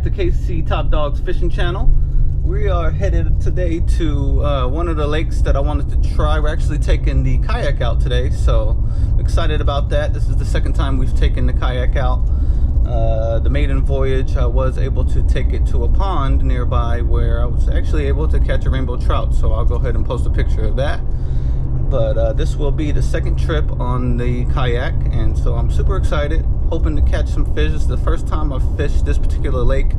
to KC Top Dogs Fishing Channel. We are headed today to one of the lakes that I wanted to try. We're actually taking the kayak out today, so I'm excited about that. This is the second time we've taken the kayak out. The maiden voyage, I was able to take it to a pond nearby where I was actually able to catch a rainbow trout, so I'll go ahead and post a picture of that. But this will be the second trip on the kayak, and so I'm super excited, hoping to catch some fish. This is the first time I've fished this particular lake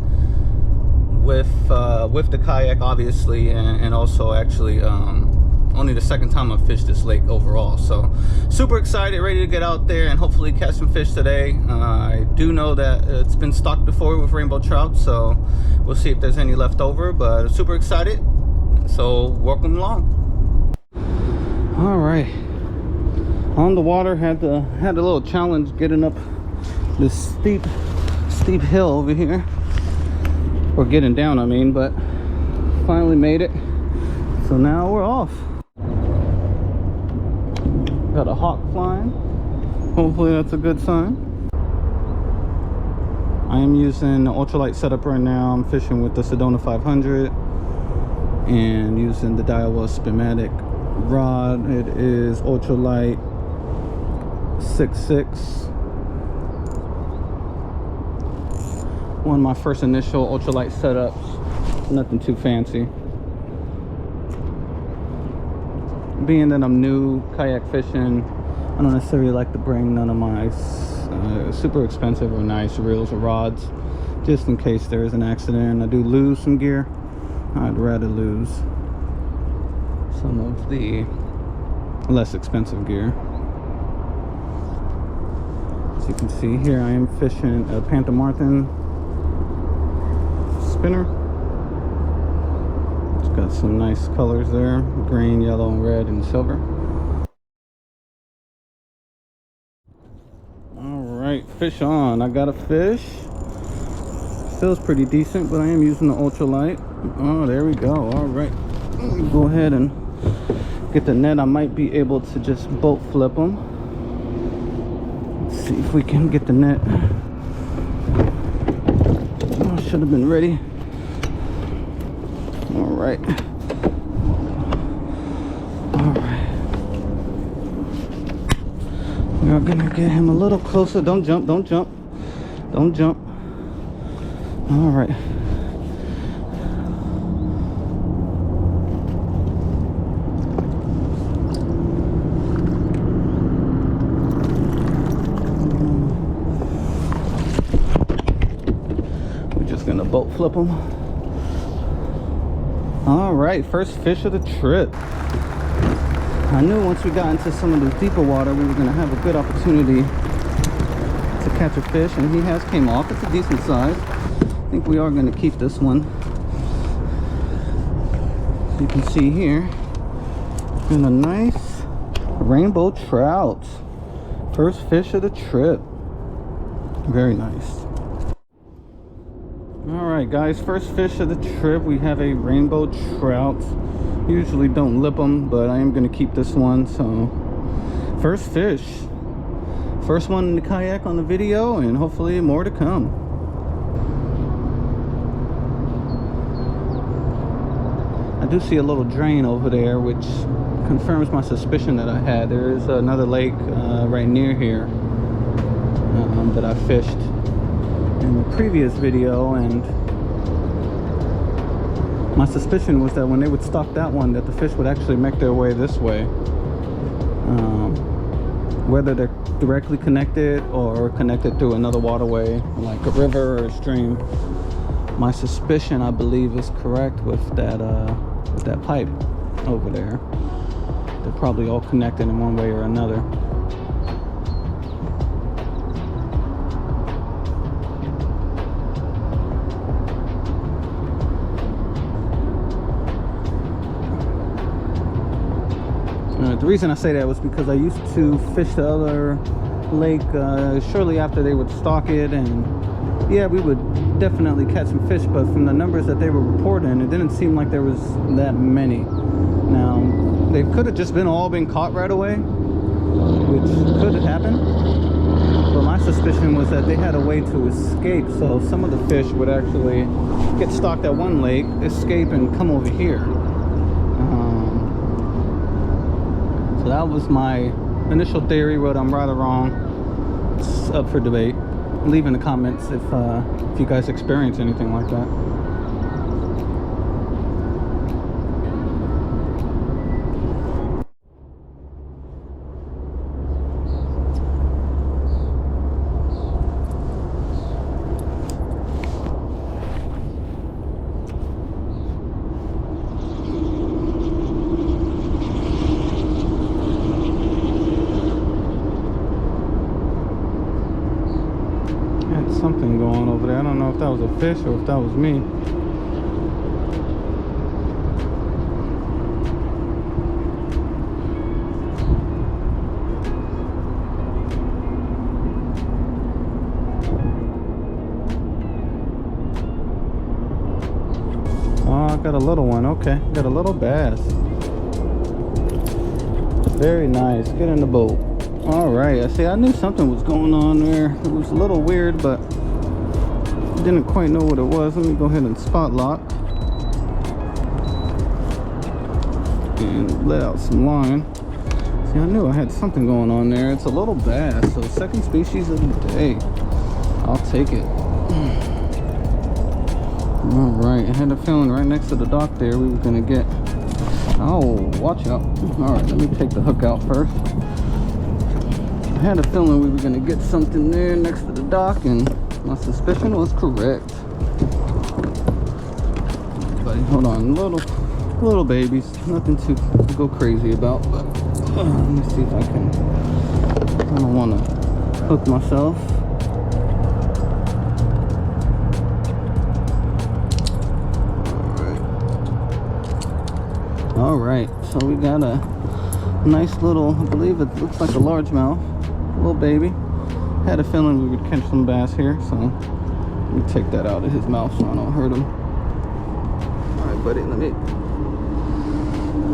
with the kayak, obviously, and also actually only the second time I've fished this lake overall. So super excited, ready to get out there and hopefully catch some fish today. I do know that it's been stocked before with rainbow trout, so we'll see if there's any left over, but super excited, so welcome along. All right, on the water, had a little challenge getting up this steep hill over here, or getting down, I mean, but finally made it. So now we're off. Got a hawk flying. Hopefully that's a good sign. I am using the ultralight setup right now. I'm fishing with the Sedona 500 and using the Daiwa Spinmatic rod. It is ultralight 6.6. One of my first initial ultralight setups. Nothing too fancy. Being that I'm new kayak fishing, I don't necessarily like to bring none of my super expensive or nice reels or rods, just in case there is an accident. I do lose some gear. I'd rather lose some of the less expensive gear. As you can see here, I am fishing a Panther Martin spinner. It's got some nice colors there, green, yellow, and red, and silver. All right, fish on. I got a fish. Feels pretty decent, but I am using the ultralight. Oh, there we go. All right, let me go ahead and get the net. I might be able to just boat flip them. Let's see if we can get the net. Oh, should have been ready. All right. We are gonna get him a little closer. Don't jump, don't jump, don't jump. All right. We're just gonna boat flip him. All right, first fish of the trip. I knew once we got into some of the deeper water, we were going to have a good opportunity to catch a fish, and he has came off. It's a decent size. I think we are going to keep this one. As you can see here, and a nice rainbow trout. First fish of the trip. Very nice. Alright guys, first fish of the trip. We have a rainbow trout. Usually don't lip them, but I am going to keep this one. So first fish, first one in the kayak on the video, and hopefully more to come. I do see a little drain over there, which confirms my suspicion that I had. There is another lake right near here that I fished in the previous video, and my suspicion was that when they would stock that one, that the fish would actually make their way this way. Whether they're directly connected or connected through another waterway, like a river or a stream. My suspicion, I believe, is correct with that pipe over there. They're probably all connected in one way or another. The reason I say that was because I used to fish the other lake shortly after they would stock it, and yeah, we would definitely catch some fish, but from the numbers that they were reporting, it didn't seem like there was that many. Now, they could have just all been caught right away, which could have happened, But my suspicion was that they had a way to escape, so some of the fish would actually get stocked at one lake, escape, and come over here. So that was my initial theory. Whether I'm right or wrong, it's up for debate. Leave in the comments if you guys experience anything like that. Something going over there. I don't know if that was a fish or if that was me. Oh, I got a little one. Okay, got a little bass. Very nice. Get in the boat. All right, I see. I knew something was going on there. It was a little weird, but didn't quite know what it was. Let me go ahead and spot lock and let out some line. See, I knew I had something going on there. It's a little bass, so second species of the day. I'll take it. All right, I had a feeling right next to the dock there we were gonna get. Oh, watch out. All right, let me take the hook out first. I had a feeling we were gonna get something there next to the dock, and my suspicion was correct. But hold on, little babies, nothing to go crazy about. But let me see if I can. I don't want to hook myself. All right, so we got a nice little, I believe it looks like a largemouth, little baby. Had a feeling we would catch some bass here, so let me take that out of his mouth so I don't hurt him. All right, buddy, let me.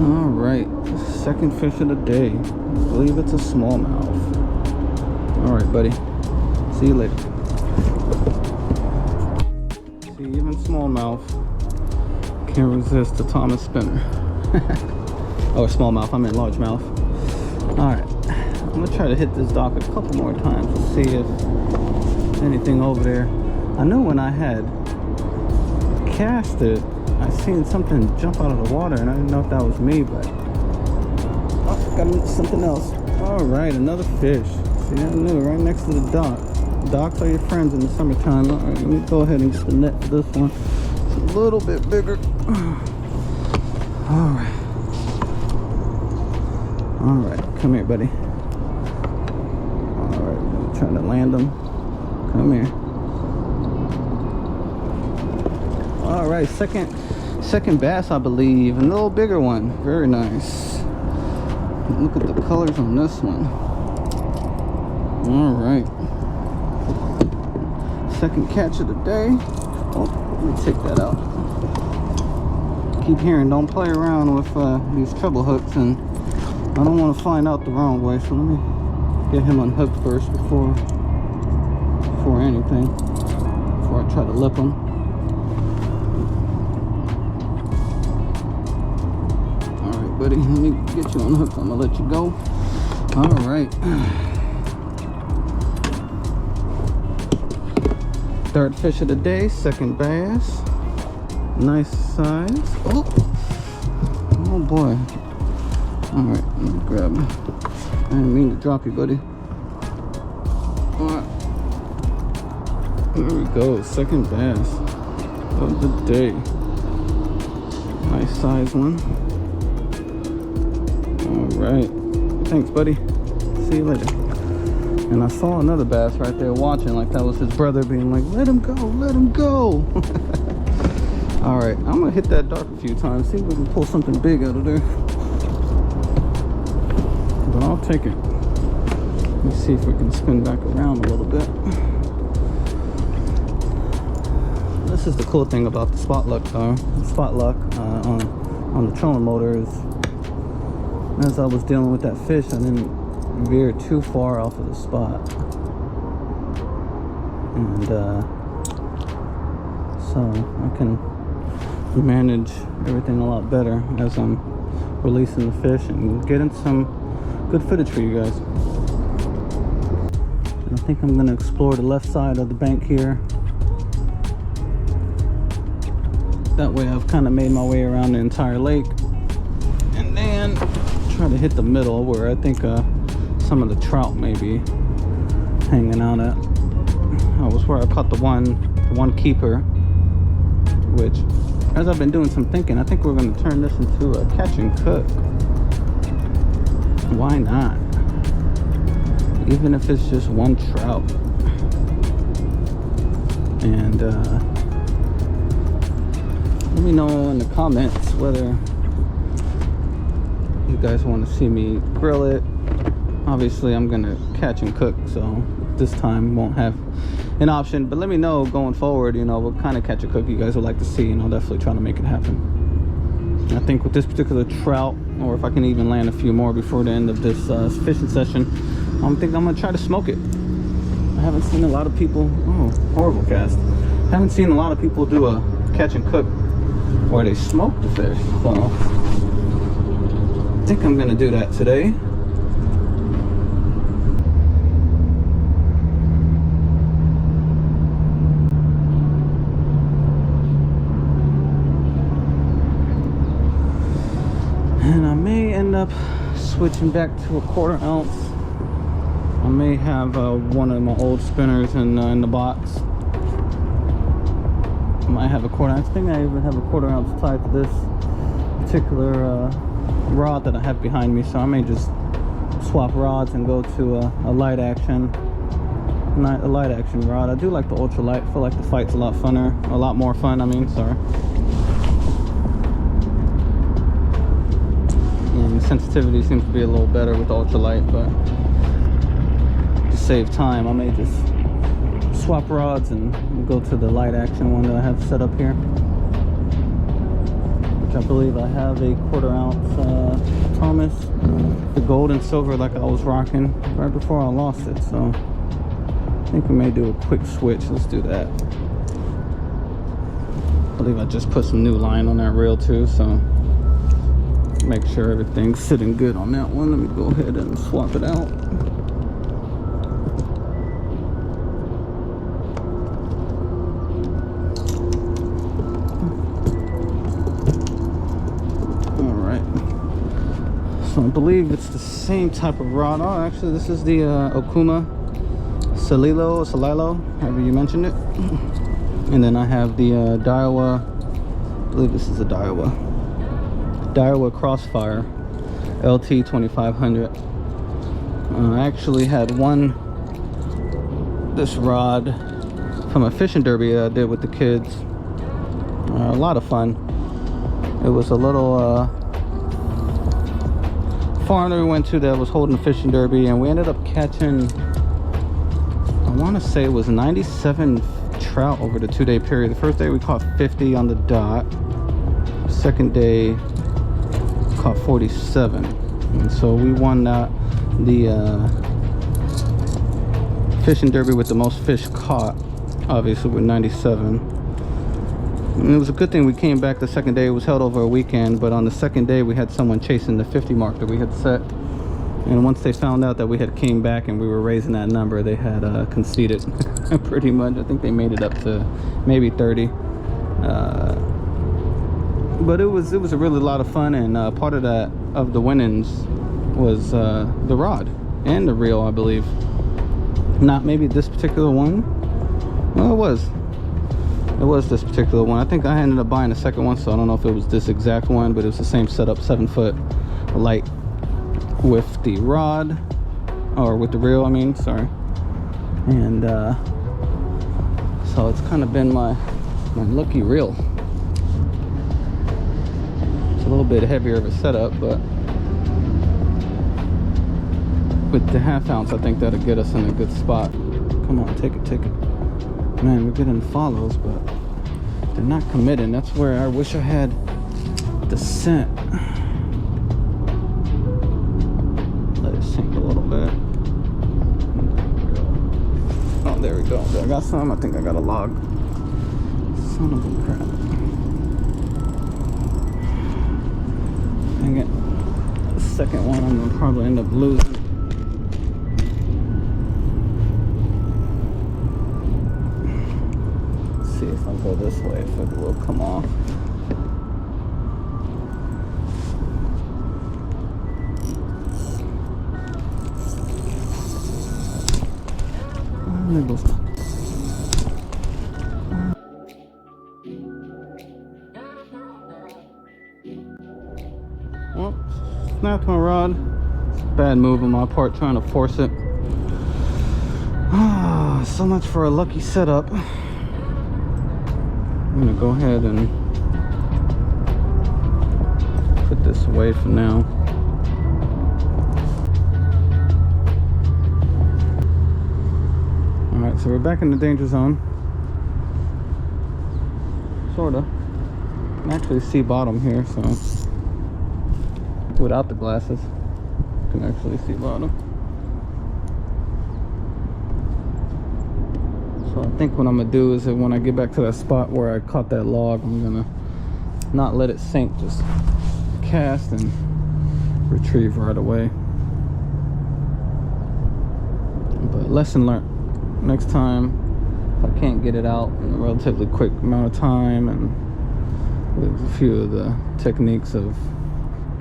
All right, second fish of the day. I believe it's a smallmouth. All right, buddy. See you later. See, even smallmouth can't resist the Thomas spinner. Oh, smallmouth. I meant largemouth. All right. I'm gonna try to hit this dock a couple more times to see if anything over there. I knew when I had cast it, I seen something jump out of the water, and I didn't know if that was me, but oh, got something else. All right, another fish. See, I knew right next to the dock. Docks are your friends in the summertime. All right, let me go ahead and get the net for this one. It's a little bit bigger. All right. All right, come here, buddy. Trying to land them. Come here. All right, second bass, I believe, and a little bigger one. Very nice. Look at the colors on this one. All right, second catch of the day. Oh, let me take that out. Keep hearing, don't play around with these treble hooks, and I don't want to find out the wrong way, so let me get him unhooked first before anything, before I try to lip him. All right, buddy, let me get you unhooked. I'm gonna let you go. All right. Third fish of the day, second bass. Nice size. Oh boy. All right, let me grab him. I didn't mean to drop you, buddy. All right. There we go, second bass of the day. Nice size one. All right. Thanks, buddy. See you later. And I saw another bass right there watching, like that was his brother being like, let him go, let him go. All right, I'm gonna hit that dock a few times, see if we can pull something big out of there. But I'll take it. Let's see if we can spin back around a little bit. This is the cool thing about the spot lock though. The spot lock on the trolling motor is, as I was dealing with that fish, I didn't veer too far off of the spot. and so I can manage everything a lot better as I'm releasing the fish and getting some good footage for you guys. And I think I'm going to explore the left side of the bank here. That way I've kind of made my way around the entire lake, and then try to hit the middle where I think some of the trout may be hanging out at. That was where I caught the one keeper, which, as I've been doing some thinking, I think we're going to turn this into a catch and cook. Why not? Even if it's just one trout. And let me know in the comments whether you guys want to see me grill it. Obviously I'm gonna catch and cook, so this time won't have an option, but let me know going forward, you know, what kind of catch and cook you guys would like to see, and I'll definitely try to make it happen. I think with this particular trout, or if I can even land a few more before the end of this fishing session, I think I'm gonna try to smoke it. I haven't seen a lot of people, oh, horrible cast. I haven't seen a lot of people do a catch and cook where they smoke the fish, so I think I'm gonna do that today. And I may end up switching back to a 1/4 ounce. I may have one of my old spinners in the box. I might have a 1/4 ounce. I think I even have a 1/4 ounce tied to this particular rod that I have behind me, so I may just swap rods and go to a light action rod. I do like the ultralight. I feel like the fight's a lot more fun, I mean, sorry. And the sensitivity seems to be a little better with the ultralight, but to save time I may just swap rods and go to the light action one that I have set up here, which I believe I have a 1/4 ounce Thomas, the gold and silver, like I was rocking right before I lost it. So I think we may do a quick switch. Let's do that. I believe I just put some new line on that reel too, so make sure everything's sitting good on that one. Let me go ahead and swap it out. So I believe it's the same type of rod. Oh, actually, this is the Okuma Salilo, however you mentioned it. And then I have the Daiwa, I believe this is a Daiwa Crossfire LT 2500. I actually had this rod from a fishing derby I did with the kids. A lot of fun. It was a little farm that we went to that was holding a fishing derby, and we ended up catching, I want to say it was 97 trout over the 2-day period. The first day we caught 50 on the dot. The second day caught 47, and so we won the fishing derby with the most fish caught, obviously with 97. And it was a good thing we came back the second day. It was held over a weekend, but on the second day we had someone chasing the 50 mark that we had set, and once they found out that we had came back and we were raising that number, they had conceded pretty much. I think they made it up to maybe 30, but it was a really lot of fun, and part of the winnings was the rod and the reel, I believe. Not maybe this particular one. Well, it was this particular one. I think I ended up buying a second one, so I don't know if it was this exact one, but it was the same setup, 7-foot light with the rod, or with the reel, I mean, sorry. And so it's kind of been my lucky reel. It's a little bit heavier of a setup, but with the 1/2 ounce, I think that'll get us in a good spot. Come on, take it. Man, we're getting follows, but they're not committing. That's where I wish I had the scent. Let it sink a little bit. Oh, there we go. I got some. I think I got a log. Son of a crap. Dang it. The second one I'm gonna probably end up losing. Let's see if I go this way, if it will come off. There goes. Well, snapped my rod. It's a bad move on my part trying to force it. Ah, so much for a lucky setup. I'm gonna go ahead and put this away for now. Alright, so we're back in the danger zone. Sorta. I can actually see bottom here, so without the glasses, I can actually see bottom. So I think what I'm gonna do is that when I get back to that spot where I caught that log, I'm gonna not let it sink, just cast and retrieve right away. But lesson learned. Next time, if I can't get it out in a relatively quick amount of time, and with a few of the techniques of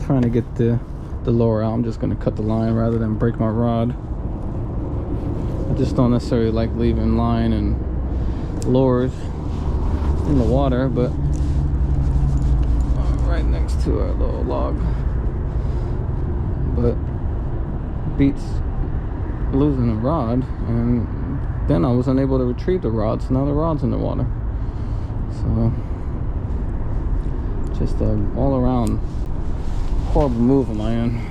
trying to get the lure out, I'm just going to cut the line rather than break my rod. I just don't necessarily like leaving line and lures in the water, but right next to our little log. But beats losing a rod, and then I was unable to retrieve the rod, so now the rod's in the water. So just an all around horrible move on my end.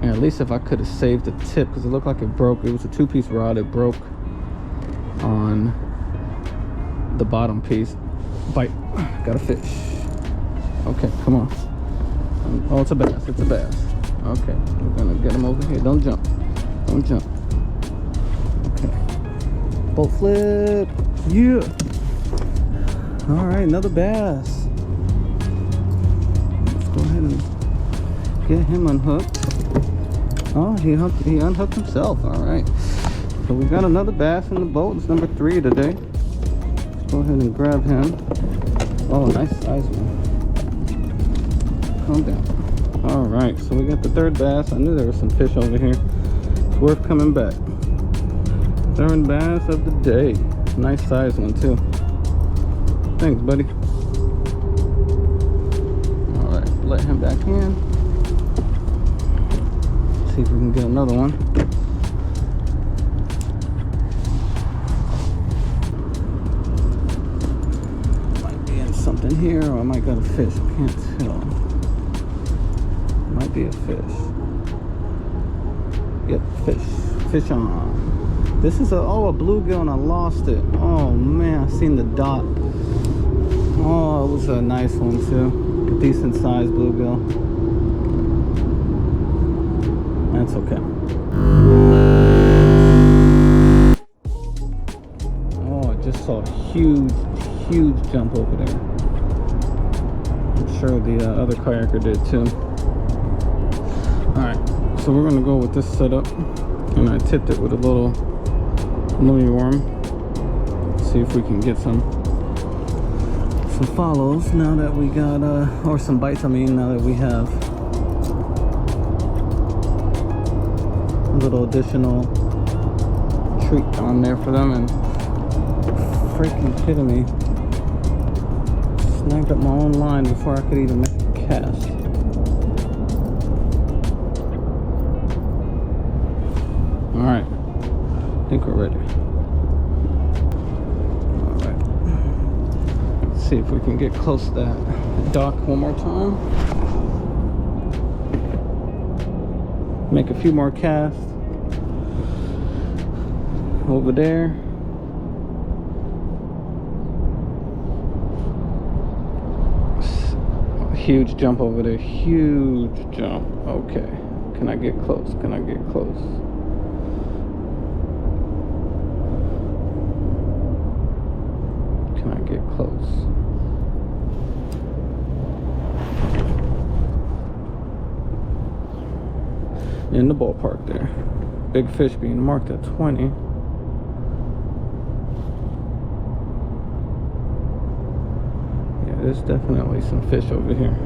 And at least if I could have saved the tip, because it looked like it broke. It was a 2-piece rod. It broke on the bottom piece. Bite. Got a fish. Okay, come on. Oh, it's a bass. It's a bass. Okay, we're gonna get him over here. Don't jump. Don't jump. Okay. Boat flip. Yeah. All right, another bass. Let's go ahead and get him unhooked. Oh, he unhooked himself. All right. So we got another bass in the boat. It's number 3 today. Let's go ahead and grab him. Oh, nice size one. Calm down. All right, so we got the 3rd bass. I knew there was some fish over here. It's worth coming back. 3rd bass of the day. Nice size one too. Thanks, buddy. All right, let him back in. See if we can get another one. Might be in something here, or I might got a fish. I can't tell. Might be a fish. Yep, fish. Fish on. This is a bluegill, and I lost it. Oh man, I seen the dot. Oh, it was a nice one too. A decent sized bluegill. That's okay. Oh, I just saw a huge jump over there. I'm sure the other kayaker did too. Alright, so we're gonna go with this setup, and I tipped it with a little lily worm. See if we can get some follows now that we got or some bites, I mean, now that we have a little additional treat on there for them. And freaking kidding me, snagged up my own line before I could even make a cast. Alright, I think we're ready. Alright, let's see if we can get close to that dock one more time. Make a few more casts over there. Huge jump over there, huge jump. Okay, Can I get close? Can I get close? Can I get close? In the ballpark there. Big fish being marked at 20. Yeah, there's definitely some fish over here.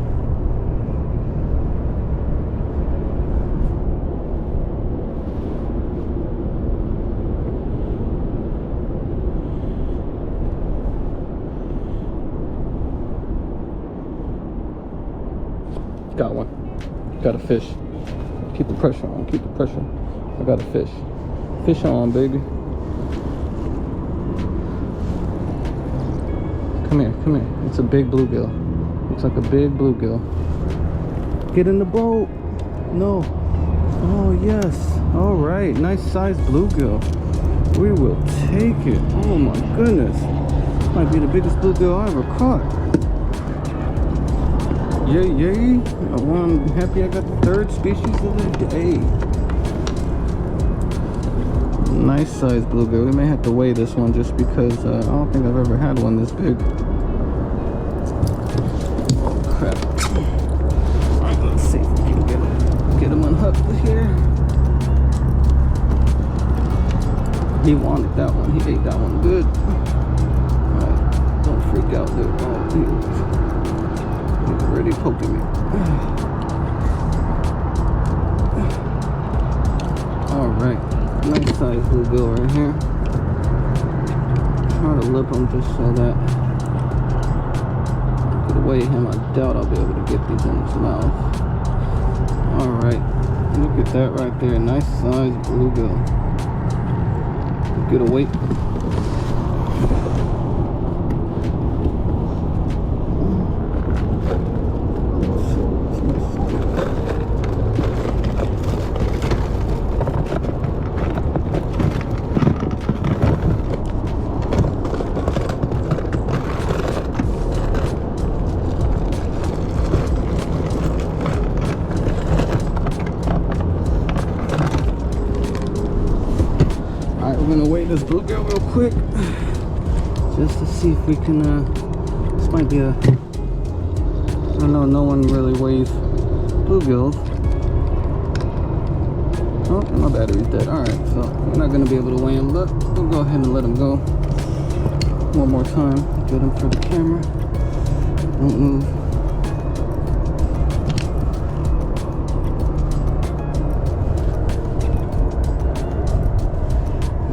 Got one. Got a fish. Keep the pressure on. Keep the pressure. I got a fish. Fish on, baby. Come here. Come here. It's a big bluegill. Looks like a big bluegill. Get in the boat. No. Oh, yes. All right. Nice sized bluegill. We will take it. Oh, my goodness. Might be the biggest bluegill I ever caught. Yay, yay. I'm happy I got the third species of the day. Nice size bluegill. We may have to weigh this one just because I don't think I've ever had one this big. Oh, crap. Alright, let's see if we can get him unhooked here. He wanted that one. He ate that one good. Alright, don't freak out, dude. Oh, he's already poking me. Alright, nice size bluegill right here. Try to lip him just so that I could weigh him. I doubt I'll be able to get these in his mouth. Alright, look at that right there. Nice size bluegill. Get a weight. We're gonna weigh this bluegill real quick just to see if we can this might be a, I know no one really weighs bluegills. Oh, my battery's dead. Alright, so we're not gonna be able to weigh him, but we'll go ahead and let him go one more time. Get him for the camera. Don't move.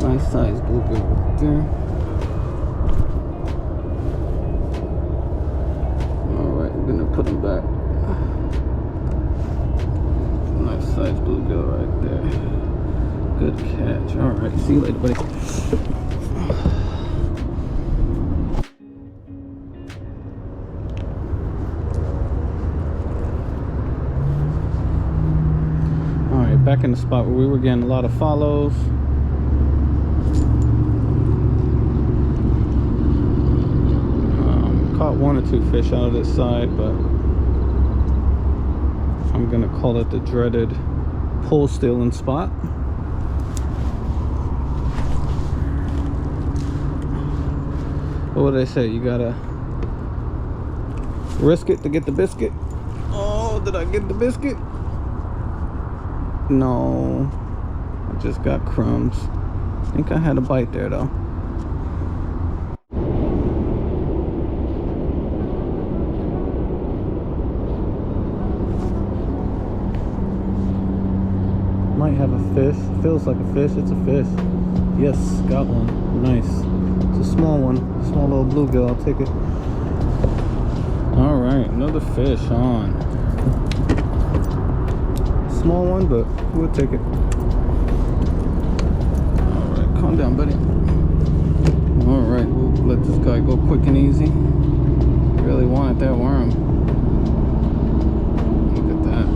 Nice size bluegill right there. Alright, we're gonna put him back. Nice size bluegill right there. Good catch. Alright, see you later, buddy. Alright, back in the spot where we were getting a lot of follows. Caught one or two fish out of this side, but I'm gonna call it the dreaded pole stealing spot. What do they say? You gotta risk it to get the biscuit. Oh, did I get the biscuit? No, I just got crumbs. I think I had a bite there though. Might have a fish. Feels like a fish. It's a fish. Yes, got one. Nice. It's a small one. Small little bluegill. I'll take it. Alright, another fish on. Small one, but we'll take it. Alright, calm down, buddy. Alright, we'll let this guy go quick and easy. Really wanted that worm. Look at that.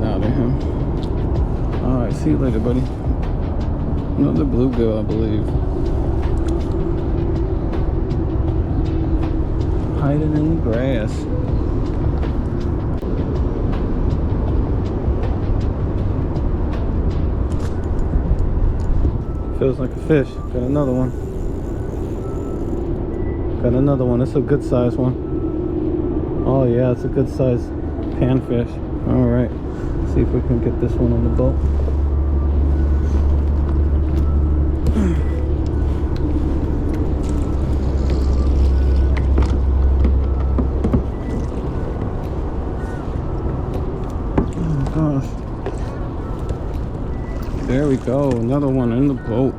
Out of him. Alright, see you later, buddy. Another bluegill, I believe. hiding in the grass. Feels like a fish. Got another one. Got another one. It's a good size one. Oh yeah, it's a good size panfish. All right. See if we can get this one on the boat. Gosh. There we go. Another one in the boat.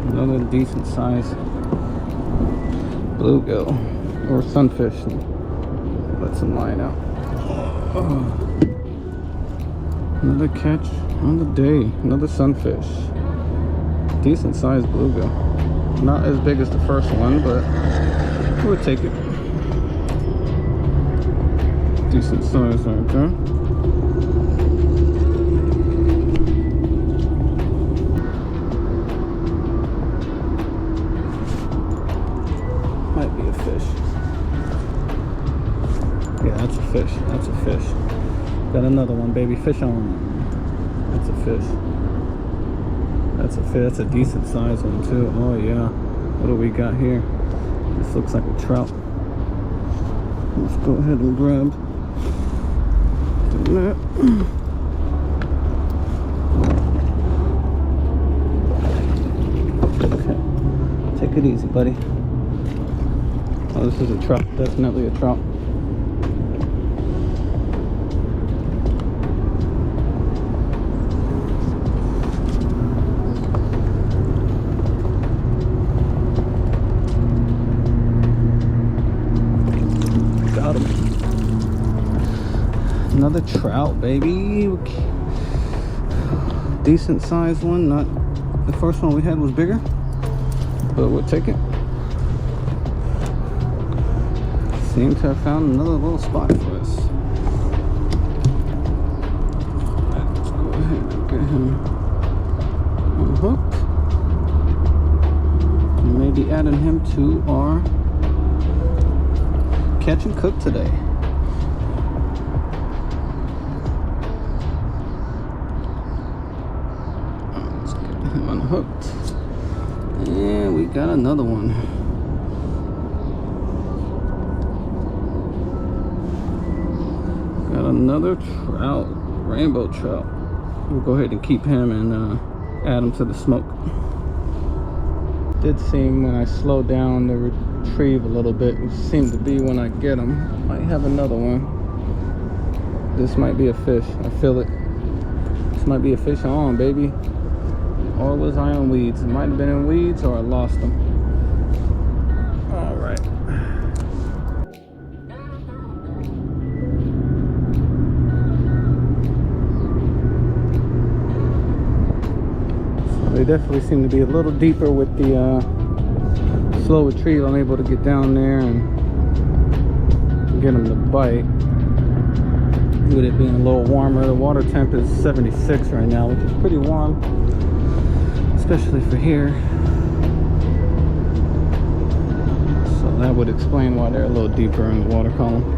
Another decent size bluegill or sunfish. Let some line out. Another catch on the day. Another sunfish. Decent size bluegill. Not as big as the first one, but we'll take it. Decent size right there. Might be a fish. Yeah, that's a fish. That's a fish. Got another one, baby. Fish on. That's a fish. That's a fish. That's a decent size one too. Oh yeah. What do we got here? This looks like a trout. Let's go ahead and grab that. Okay. Take it easy, buddy. Oh, this is a trout. Definitely a trout. Got him. Another trout, baby. Decent sized one. Not the first one we had was bigger, but we'll take it. Seem to have found another little spot for us. Let's go ahead and get him unhooked. And maybe adding him to our catch and cook today. Let's get him unhooked. And we got another one. Another trout, rainbow trout. We'll go ahead and keep him and add him to the smoke. Did seem when I slow down to retrieve a little bit, which seemed to be when I get him. Might have another one. This might be a fish. I feel it. This might be a fish on, baby. Or was I on weeds? It might have been in weeds or I lost them. All right. They definitely seem to be a little deeper with the slow retrieve. I'm able to get down there and get them to bite. With it being a little warmer, the water temp is 76 right now, which is pretty warm, especially for here. So that would explain why they're a little deeper in the water column.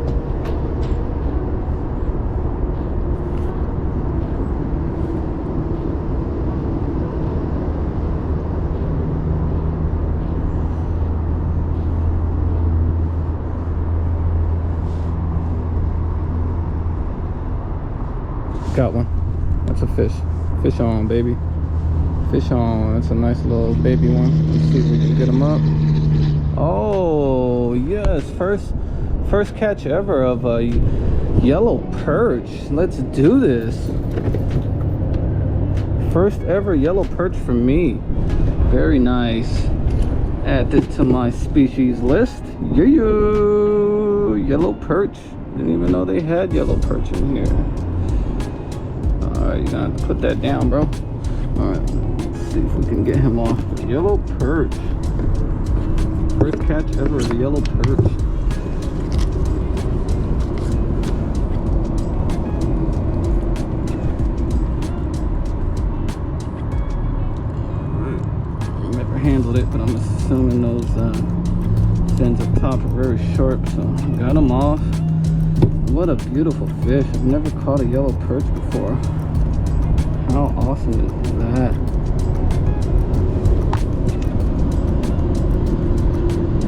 Got one. That's a fish. Fish on, baby. Fish on. That's a nice little baby one. Let's see if we can get him up. Oh yes, first catch ever of a yellow perch. Let's do this. First ever yellow perch for me. Very nice. Add this to my species list. Yeah, yellow perch. Didn't even know they had yellow perch in here. Alright, you're gonna have to put that down, bro. Alright, let's see if we can get him off. Yellow perch. First catch ever of a yellow perch. Alright, I never handled it, but I'm assuming those fins up top are very sharp, so got them off. What a beautiful fish. I've never caught a yellow perch before. How awesome is that?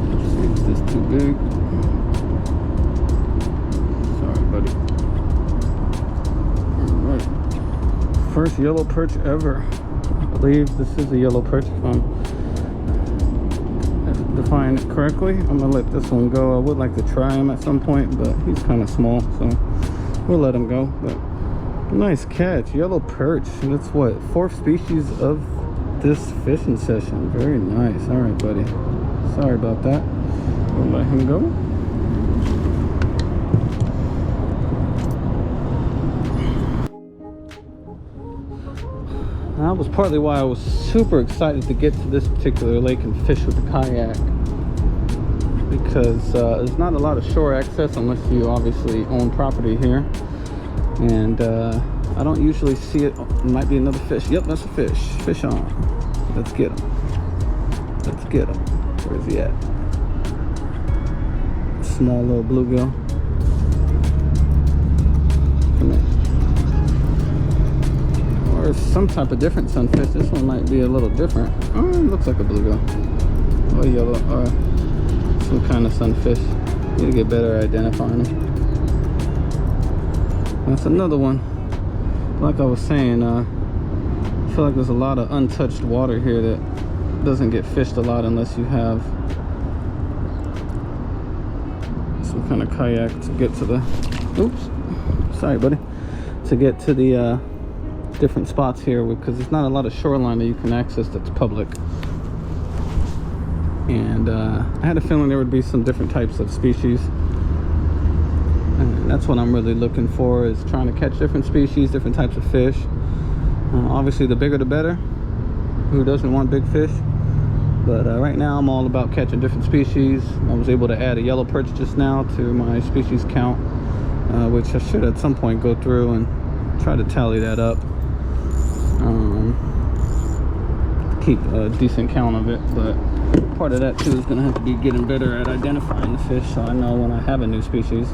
Let's see, is this too big? Sorry, buddy. Alright. First yellow perch ever. I believe this is a yellow perch if I'm define it correctly. I'm gonna let this one go. I would like to try him at some point, but he's kind of small, so we'll let him go. But nice catch, yellow perch. That's what, 4th species of this fishing session. Very nice. All right, buddy, sorry about that. We'll let him go. That was partly why I was super excited to get to this particular lake and fish with the kayak, because there's not a lot of shore access unless you obviously own property here, and I don't usually see it. It might be another fish. Yep, that's a fish. Fish on. Let's get him. Let's get him. Where's he at? Small little bluegill. Come here. Or some type of different sunfish. This one might be a little different. Oh, it looks like a bluegill. Or yellow, or some kind of sunfish. Need to get better at identifying them. That's another one. Like I was saying, I feel like there's a lot of untouched water here that doesn't get fished a lot unless you have some kind of kayak to get to the, oops, sorry buddy, to get to the different spots here, because there's not a lot of shoreline that you can access that's public. And I had a feeling there would be some different types of species, and that's what I'm really looking for, is trying to catch different species, different types of fish. Obviously the bigger the better. Who doesn't want big fish? But right now I'm all about catching different species. I was able to add a yellow perch just now to my species count, which I should at some point go through and try to tally that up. Keep a decent count of it, but part of that too is going to have to be getting better at identifying the fish, so I know when I have a new species.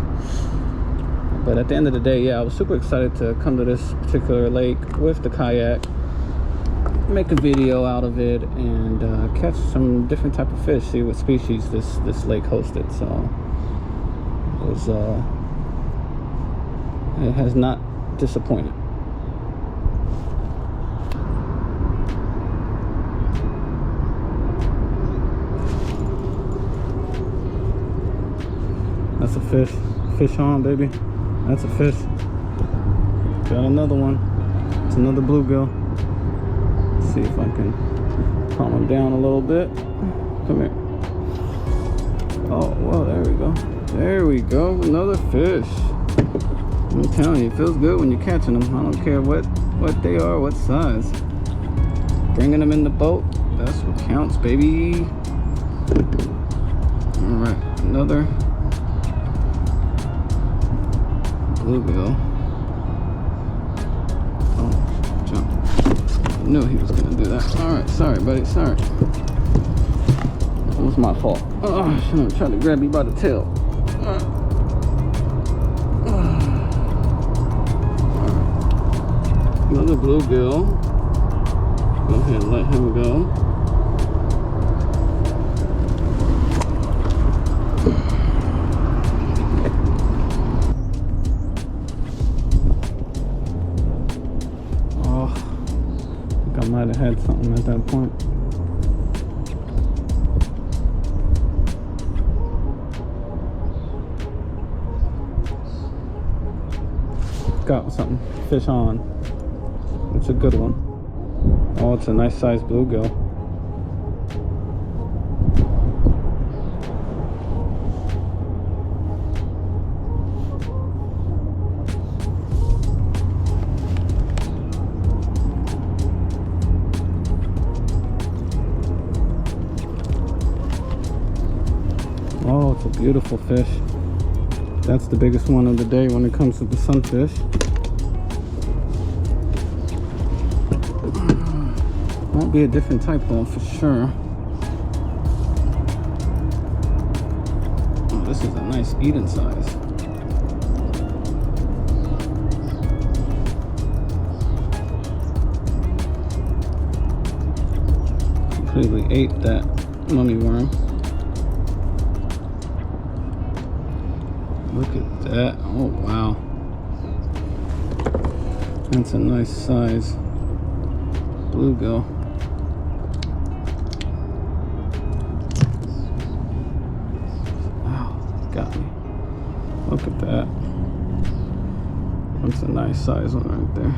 But at the end of the day, yeah, I was super excited to come to this particular lake with the kayak, make a video out of it, and catch some different type of fish, see what species this lake hosted. So it was it has not disappointed. That's a fish. Fish on, baby. That's a fish. Got another one. It's another bluegill. Let's see if I can calm him down a little bit. Come here. Oh, well, there we go. There we go. Another fish. I'm telling you, it feels good when you're catching them. I don't care what they are, what size. Bringing them in the boat, that's what counts, baby. All right, another bluegill. Oh, jump. I knew he was gonna do that. All right, sorry, buddy, sorry. It was my fault. Oh, I should have tried to grab you by the tail. Another bluegill. Go ahead and let him go. I might have had something at that point. Got something. Fish on. It's a good one. Oh, it's a nice sized bluegill. Oh, it's a beautiful fish. That's the biggest one of the day when it comes to the sunfish. Might be a different type though, for sure. this is a nice eating size. Completely ate that mummy worm. Look at that. Oh wow. That's a nice size bluegill. Wow, got me. Look at that. That's a nice size one right there.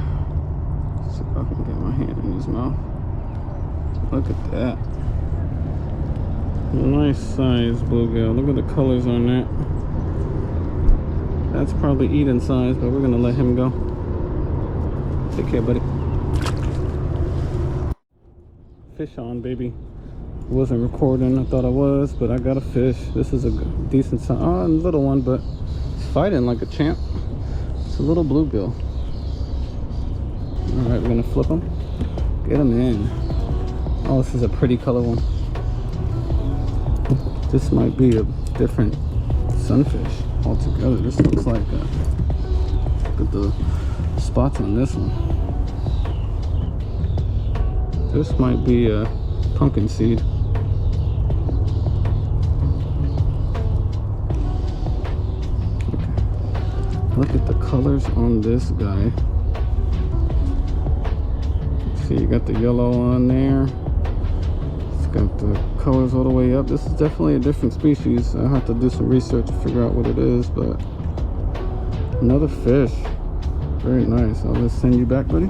Let's see if I can get my hand in his mouth. Look at that. A nice size bluegill. Look at the colors on that. That's probably eating size, but we're gonna let him go. Take care, buddy. Fish on, baby. Wasn't recording. I thought I was, but I got a fish. This is a decent size. Oh, a little one, but it's fighting like a champ. It's a little bluegill. All right, we're gonna flip him. Get him in. Oh, this is a pretty color one. This might be a different sunfish altogether. This looks like look at the spots on this one. This might be a pumpkin seed. Okay. Look at the colors on this guy. See, you got the yellow on there. It's got the colors all the way up. This is definitely a different species. I have to do some research to figure out what it is, but another fish. Very nice. I'll just send you back, buddy.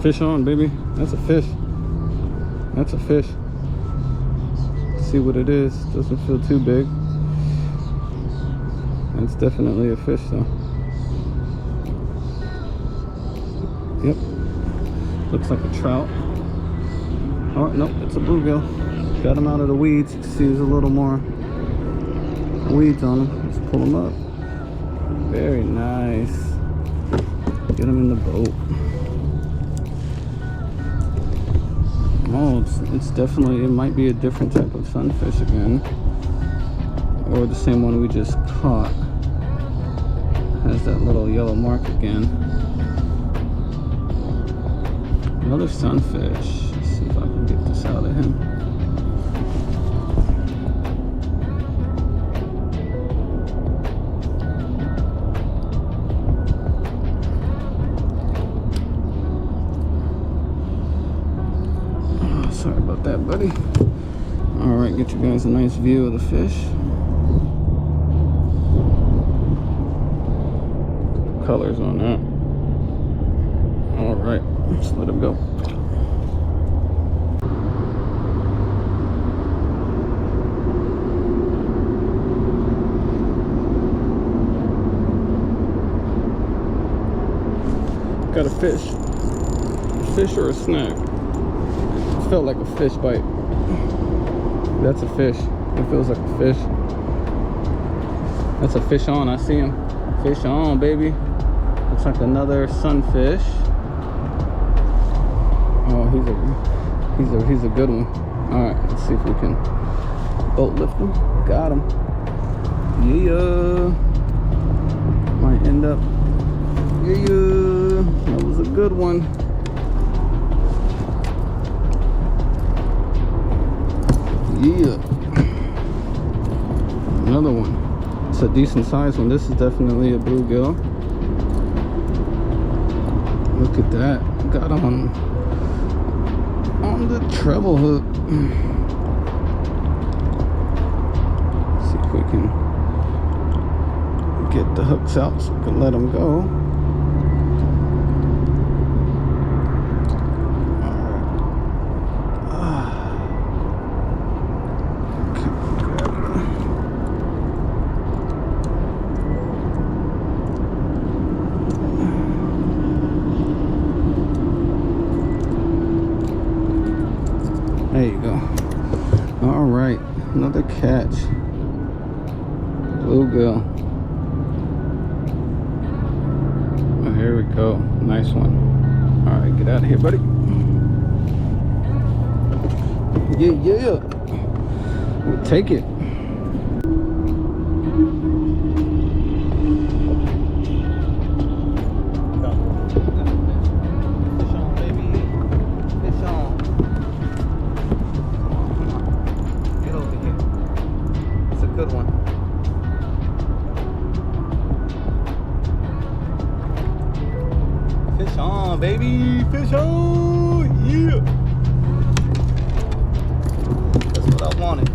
Fish on, baby. That's a fish. That's a fish. See what it is. Doesn't feel too big. It's definitely a fish though. Yep. Looks like a trout. Oh, nope, it's a bluegill. Got him out of the weeds. You can see there's a little more weeds on him. Let's pull him up. Very nice. Get him in the boat. Oh, it's definitely, it might be a different type of sunfish again. Or the same one we just caught. Has that little yellow mark again. Another sunfish. Let's see if I can get this out of him. Oh, sorry about that, buddy. All right, get you guys a nice view of the fish. Colors on that. All right, let's let him go. Got a fish. A fish or a snack? It felt like a fish bite. That's a fish. It feels like a fish. That's a fish on. I see him. Fish on, baby. Looks like another sunfish. Oh, he's a good one. All right, let's see if we can boat lift him. Got him. Yeah. Might end up. Yeah. That was a good one. Yeah. Another one. It's a decent size one. This is definitely a bluegill. Look at that. Got him on the treble hook. See if we can get the hooks out so we can let them go. There you go. All right, another catch. Bluegill. Oh, here we go. Nice one. All right, get out of here, buddy. Yeah. We'll take it. Good one. Fish on, baby. Fish on. Yeah. That's what I wanted.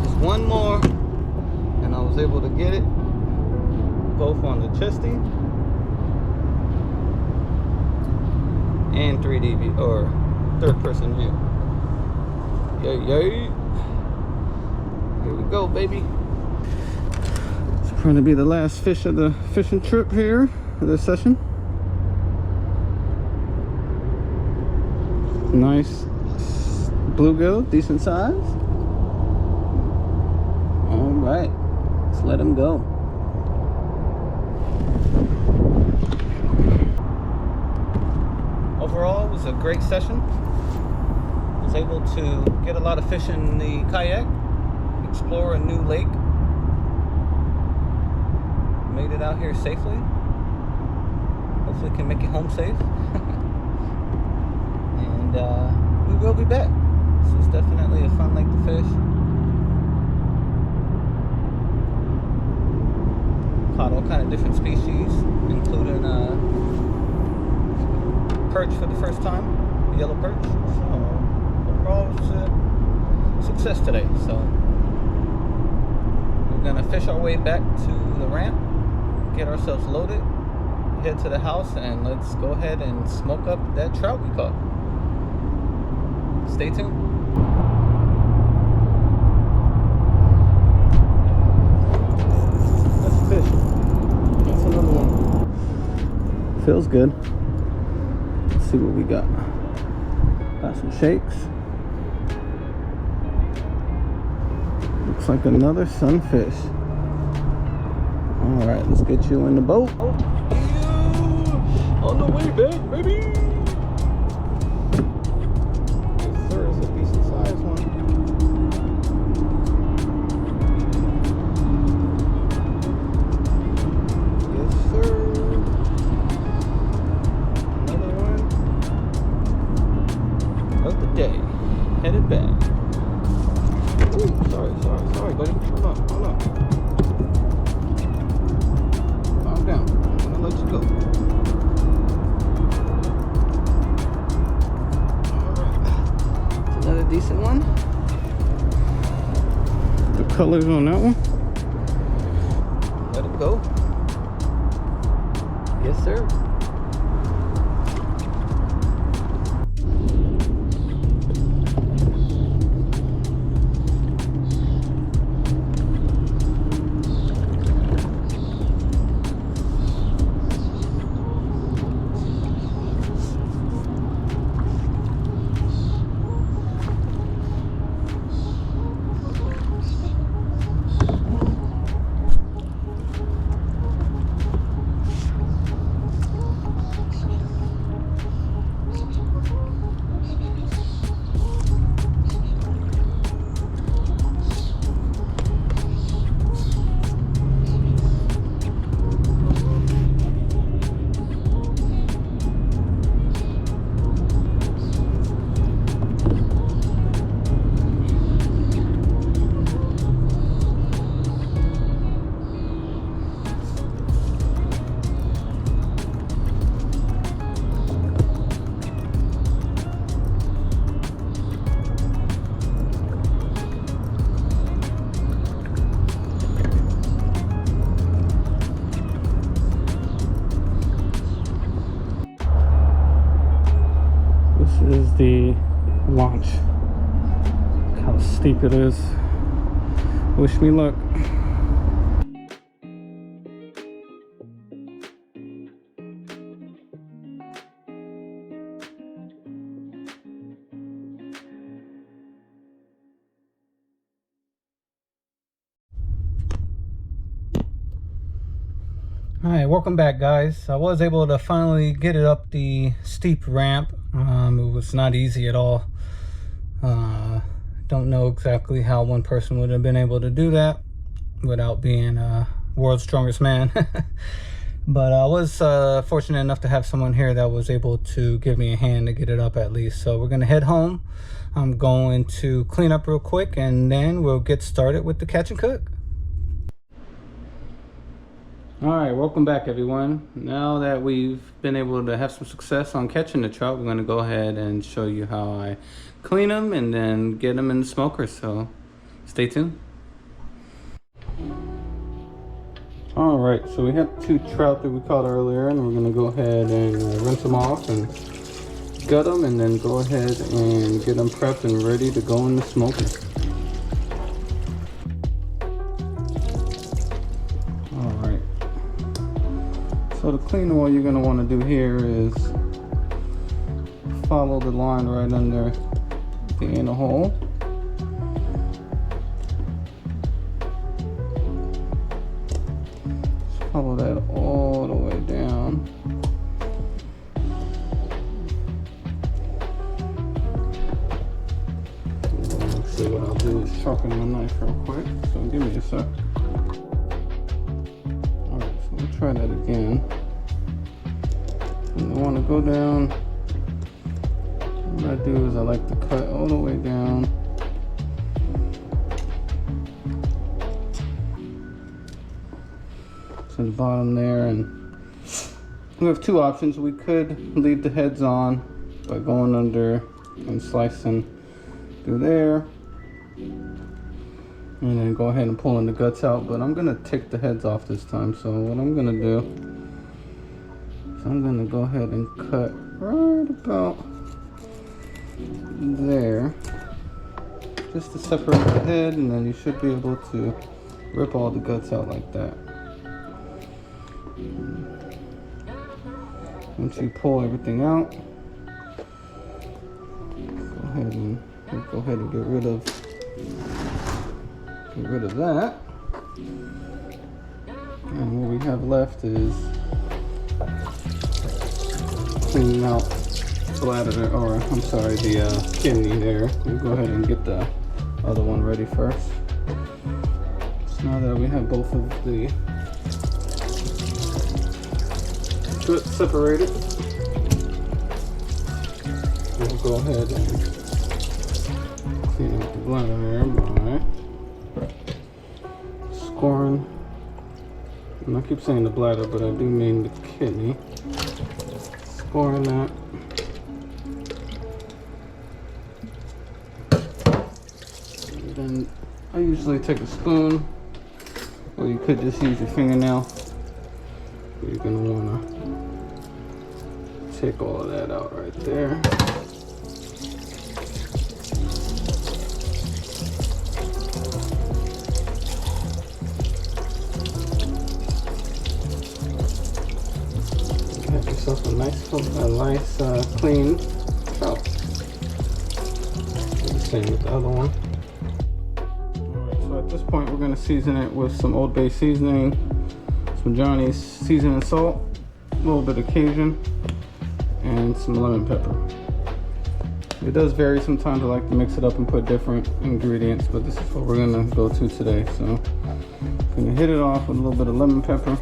Just one more, and I was able to get it. Both on the chesty and 3D view or third person view. Yay. Here we go, baby. It's going to be the last fish of the fishing trip here, of this session. Nice bluegill, decent size. All right, let's let him go. Overall, it was a great session. Was able to get a lot of fish in the kayak. Explore a new lake. Made it out here safely. Hopefully can make it home safe. And we will be back. This is definitely a fun lake to fish. Caught all kind of different species, including perch for the first time, the yellow perch. So overall it was a success today. So we're gonna fish our way back to the ramp, get ourselves loaded, head to the house, and let's go ahead and smoke up that trout we caught. Stay tuned. That's a fish. That's another one. Feels good. Let's see what we got. Got some shakes. Looks like another sunfish. All right, let's get you in the boat. Oh, yeah. On the way back, baby. Yes, sir. It's a decent sized one. Yes, sir. Another one of the day. Headed back. Ooh, sorry, buddy. Hold on. Calm down. I'm gonna let you go. Alright. It's another decent one. The colors on that one. Let it go. Yes, sir. Is the launch. Look how steep it is. Wish me luck. All right, welcome back, guys. I was able to finally get it up the steep ramp. It was not easy at all. Don't know exactly how one person would have been able to do that without being world's strongest man. But I was fortunate enough to have someone here that was able to give me a hand to get it up at least. So we're gonna head home. I'm going to clean up real quick and then we'll get started with the catch and cook. All right, welcome back everyone. Now that we've been able to have some success on catching the trout, we're gonna go ahead and show you how I clean them and then get them in the smoker, so stay tuned. All right, so we have 2 trout that we caught earlier, and we're gonna go ahead and rinse them off and gut them, and then go ahead and get them prepped and ready to go in the smoker. All right, so to clean them, what you're gonna wanna do here is follow the line right under the anal hole. Follow that all the way down. Actually, what I'll do is sharpen my knife real quick, so give me a sec. Alright, so we'll try that again. And I want to go down. What I do is I like to cut all the way down. To the bottom there, and we have 2 options. We could leave the heads on by going under and slicing through there, and then go ahead and pulling the guts out, but I'm gonna take the heads off this time. So what I'm gonna do is I'm gonna go ahead and cut right about there, just to separate the head, and then you should be able to rip all the guts out like that. Once you pull everything out, go ahead and get rid of that. And what we have left is cleaning out the bladder, or I'm sorry, the kidney there. We'll go ahead and get the other one ready first. So now that we have both of the guts separated, we'll go ahead and clean up the bladder there by scoring. And I keep saying the bladder, but I do mean the kidney. Scoring that. And then I usually take a spoon, or you could just use your fingernail. You're gonna wanna take all of that out right there. Have yourself a nice clean trout. Do the same with the other one. Alright, so at this point we're gonna season it with some Old Bay seasoning, some Johnny's seasoning salt, a little bit of Cajun, and some lemon pepper. It does vary sometimes. I like to mix it up and put different ingredients, but this is what we're gonna go to today. So I'm gonna hit it off with a little bit of lemon pepper.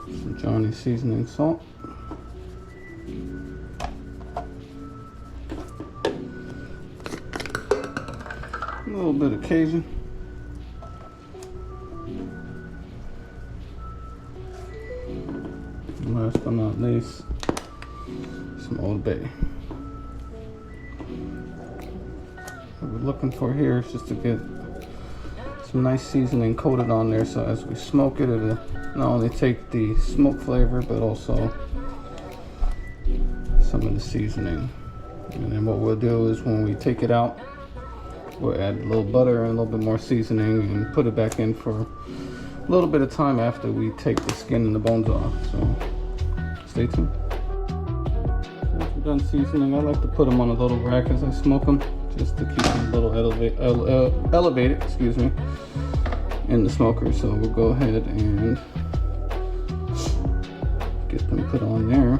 Some Johnny's seasoning salt. A little bit of Cajun. And last but not least, some Old Bay. What we're looking for here is just to get some nice seasoning coated on there, so as we smoke it, it'll not only take the smoke flavor, but also some of the seasoning. And then what we'll do is when we take it out, we'll add a little butter and a little bit more seasoning and put it back in for a little bit of time after we take the skin and the bones off. So stay tuned. Once we're done seasoning, I like to put them on a little rack as I smoke them, just to keep them a little elevated, excuse me, in the smoker. So we'll go ahead and get them put on there.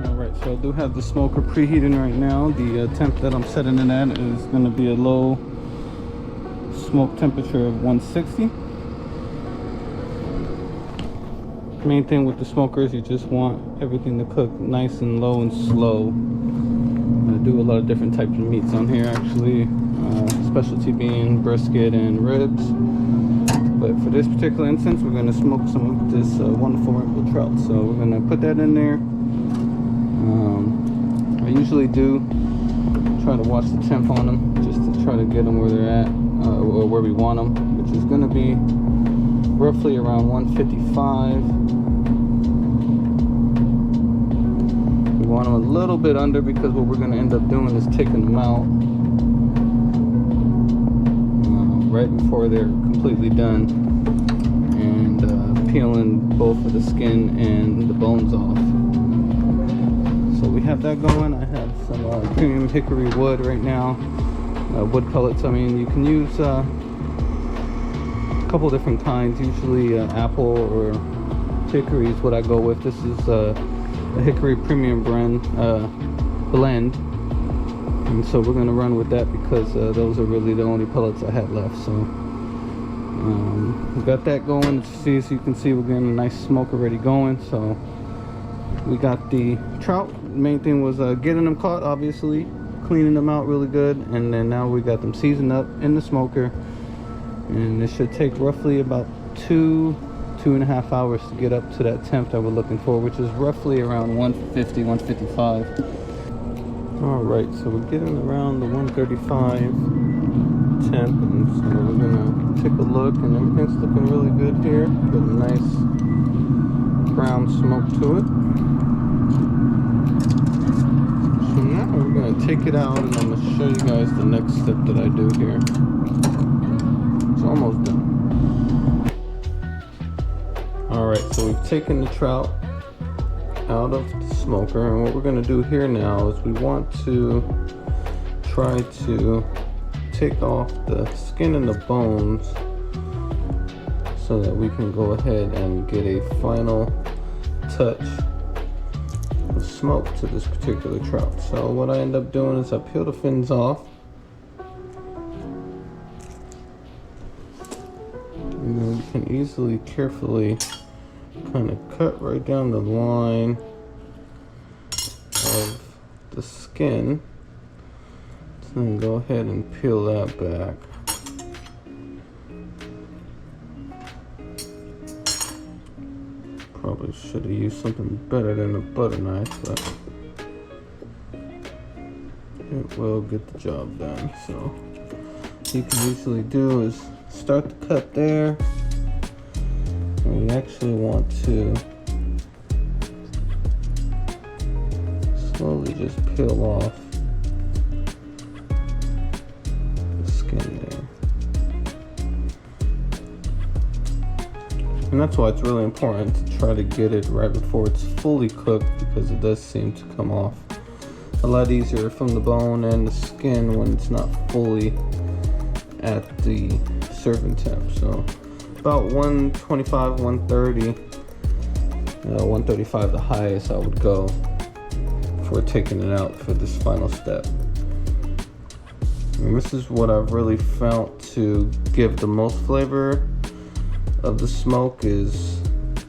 Alright, so I do have the smoker preheating right now. The temp that I'm setting it at is going to be a low smoke temperature of 160. Main thing with the smoker is you just want everything to cook nice and low and slow. I do a lot of different types of meats on here actually, specialty being brisket and ribs. But for this particular instance, we're going to smoke some of this wonderful rainbow trout. So we're going to put that in there. I usually do try to watch the temp on them just to try to get them where they're at, or where we want them, which is going to be roughly around 155. We want them a little bit under because what we're going to end up doing is taking them out right before they're completely done and peeling both of the skin and the bones off. So we have that going. I have some premium hickory wood right now, wood pellets. I mean, you can use a couple different kinds, usually apple or hickory is what I go with. This is a hickory premium blend. And so we're going to run with that because those are really the only pellets I had left. So we got that going. As you can see, we're getting a nice smoke already going. So we got the trout. The main thing was getting them caught, obviously, cleaning them out really good, and then now we got them seasoned up in the smoker. And it should take roughly about 2.5 hours to get up to that temp that we're looking for, which is roughly around 150, 155. All right, so we're getting around the 135 temp, and so we're gonna take a look, and everything's looking really good here. Got a nice brown smoke to it. So now we're gonna take it out, and I'm gonna show you guys the next step that I do here. It's almost done. All right, so we've taken the trout out of the smoker, and what we're going to do here now is we want to try to take off the skin and the bones so that we can go ahead and get a final touch of smoke to this particular trout. So what I end up doing is I peel the fins off, and then you can easily, carefully kind of cut right down the line of the skin, so then go ahead and peel that back. Probably should have used something better than a butter knife, but it will get the job done. So what you can usually do is start the cut there. We actually want to slowly just peel off the skin there. And that's why it's really important to try to get it right before it's fully cooked, because it does seem to come off a lot easier from the bone and the skin when it's not fully at the serving temp. So about 125, 130, 135 the highest I would go for taking it out for this final step. And this is what I've really found to give the most flavor of the smoke, is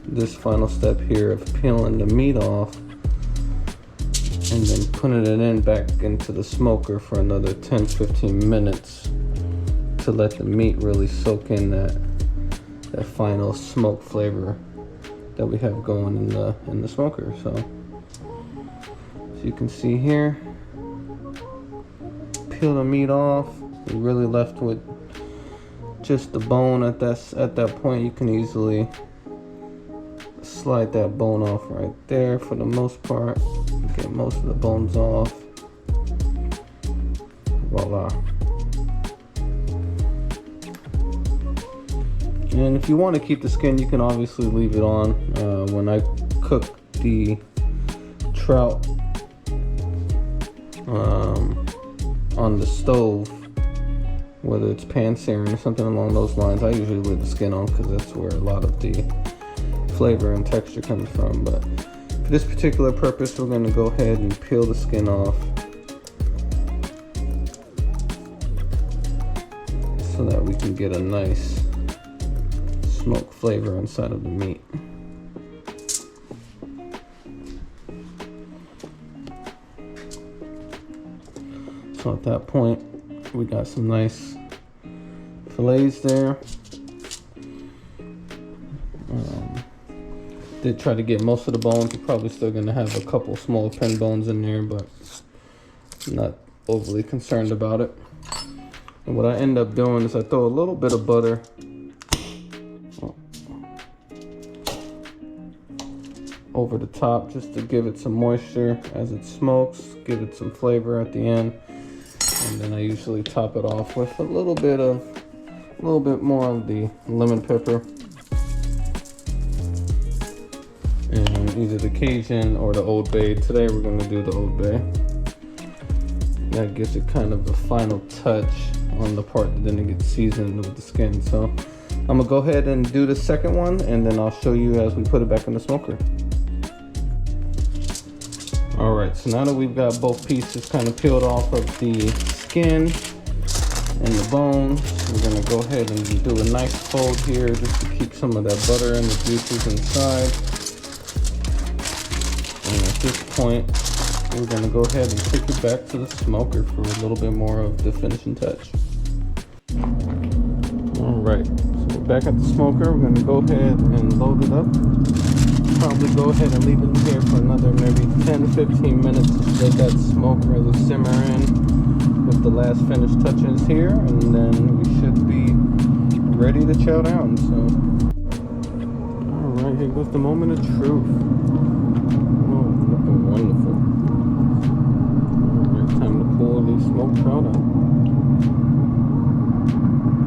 this final step here of peeling the meat off and then putting it in back into the smoker for another 10-15 minutes to let the meat really soak in that final smoke flavor that we have going in the smoker. So as you can see here, peel the meat off. We're really left with just the bone at that point. You can easily slide that bone off right there for the most part. Get most of the bones off. Voila. And if you want to keep the skin, you can obviously leave it on. When I cook the trout on the stove, whether it's pan searing or something along those lines, I usually leave the skin on because that's where a lot of the flavor and texture comes from. But for this particular purpose, we're going to go ahead and peel the skin off so that we can get a nice smoke flavor inside of the meat. So at that point, we got some nice fillets there. Did try to get most of the bones. You're probably still gonna have a couple small pin bones in there, but I'm not overly concerned about it. And what I end up doing is I throw a little bit of butter over the top just to give it some moisture as it smokes, give it some flavor at the end. And then I usually top it off with a little bit more of the lemon pepper and either the Cajun or the Old Bay. Today we're going to do the Old Bay. That gives it kind of the final touch on the part that then it gets seasoned with the skin. So I'm gonna go ahead and do the second one, and then I'll show you as we put it back in the smoker. All right, so now that we've got both pieces kind of peeled off of the skin and the bones, we're gonna go ahead and do a nice fold here just to keep some of that butter and the juices inside. And at this point, we're gonna go ahead and take it back to the smoker for a little bit more of the finishing touch. All right, so we're back at the smoker. We're gonna go ahead and load it up. Probably go ahead and leave it in here for another maybe 10 to 15 minutes to let that smoke really simmer in with the last finished touches here, and then we should be ready to chow down. So, all right, here goes the moment of truth. Oh, looking wonderful. All right, time to pull these smoked trout out.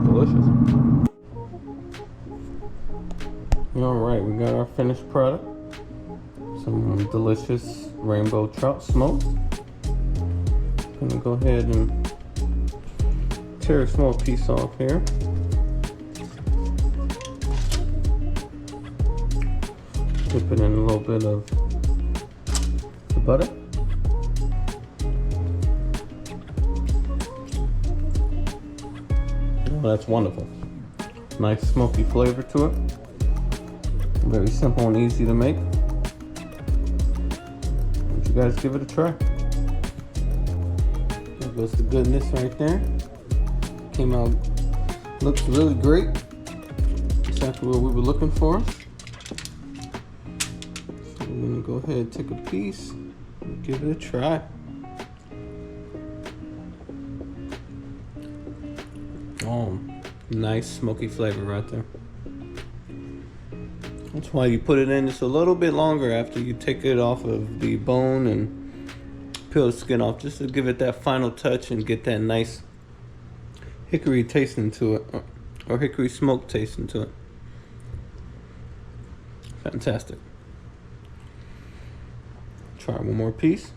Delicious. All right, we got our finished product. Some delicious rainbow trout smoked. Gonna go ahead and tear a small piece off here. Dip it in a little bit of the butter. Oh, that's wonderful. Nice smoky flavor to it. Very simple and easy to make. Would you guys give it a try? There goes the goodness right there. Came out, looks really great. Exactly what we were looking for. So we're gonna go ahead and take a piece and give it a try. Oh, nice smoky flavor right there. That's why you put it in just a little bit longer after you take it off of the bone and peel the skin off, just to give it that final touch and get that nice hickory taste into it, or hickory smoke taste into it. Fantastic. Try one more piece.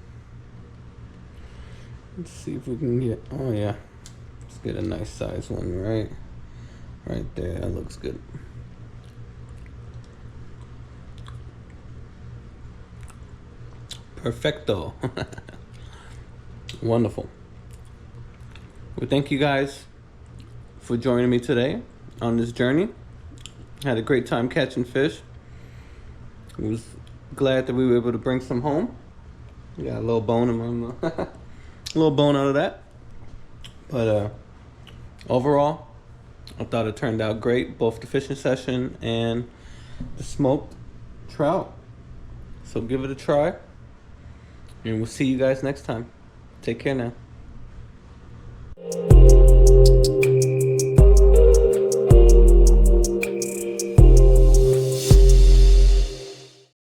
Let's see if we can get, oh yeah, let's get a nice size one right there. That looks good. Perfecto. Wonderful. Well, thank you guys for joining me today on this journey. Had a great time catching fish. I was glad that we were able to bring some home. We got a little bone in my a little bone out of that. But overall, I thought it turned out great, both the fishing session and the smoked trout. So give it a try. And we'll see you guys next time. Take care now.